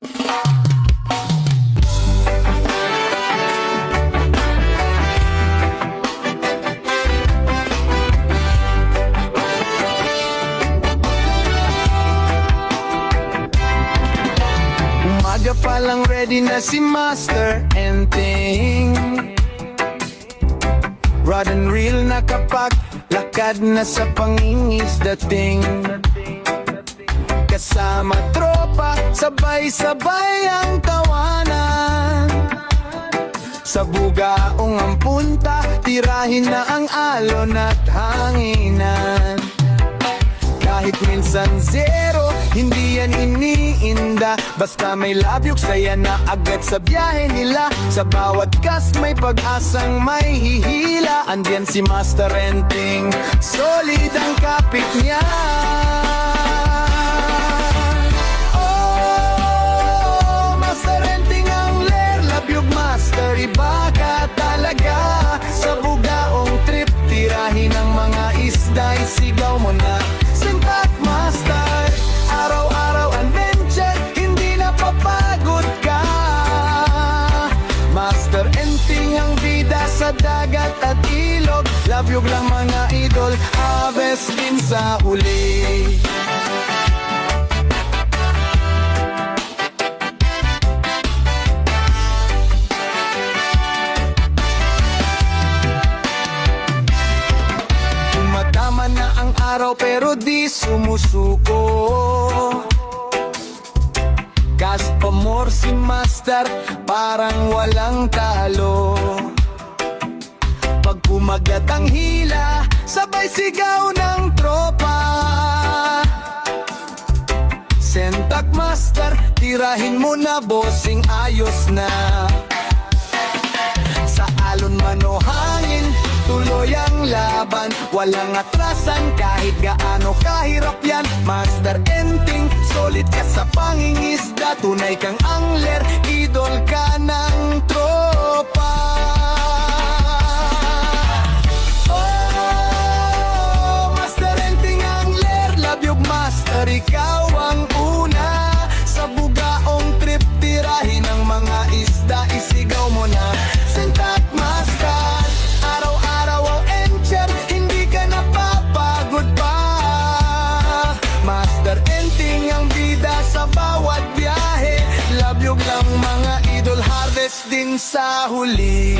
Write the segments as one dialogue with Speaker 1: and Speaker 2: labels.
Speaker 1: Umaga pa lang ready na si Master Enting. Rod and reel na kapag lakad na sa pangingis dating. Kasama tropa, sabay-sabay ang tawanan. Sa bugaong ang punta, tirahin na ang alon at hanginan. Kahit minsan zero, hindi yan iniinda. Basta may labyok, saya na agad sa biyahe nila. Sa bawat gas may pag-asang may hihila. Andyan si Master Enting, solid ang kapit niya. Oh, Master Enting ang ler, labyog master, iba ka talaga. Sa bugaong trip, tirahin ang mga isda, isigaw mo na. Sintak Master, araw-araw adventure, hindi na papagod ka. Master Enting ang bida sa dagat at ilog. Labyog lang mga idol, harvest din sa huli. Tumatama na ang araw pero di sumusuko. Cast pa more si Master, parang walang talo. Pag kumagat ang hila, sabay sigaw ng tropa. Sentak Master, tirahin mo na bossing, ayos na. Sa alon man o hangin, tuloy ang laban. Walang atrasan kahit gaano kahirap yan. Master Enting, solid ka sa pangingisda. Tunay kang angler, idol ka ng tropa. Oh, Master Enting angler, labyog master, ikaw ang una. Sa bugaong trip, tirahin ang mga isda, isigaw mo na. Sintak Master, araw-araw ang encher, hindi ka napapagod pa. Master Enting ang bida sa bawat biyahe. Labyog lang mga idol, harvest din sa huli.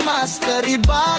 Speaker 1: Master, iba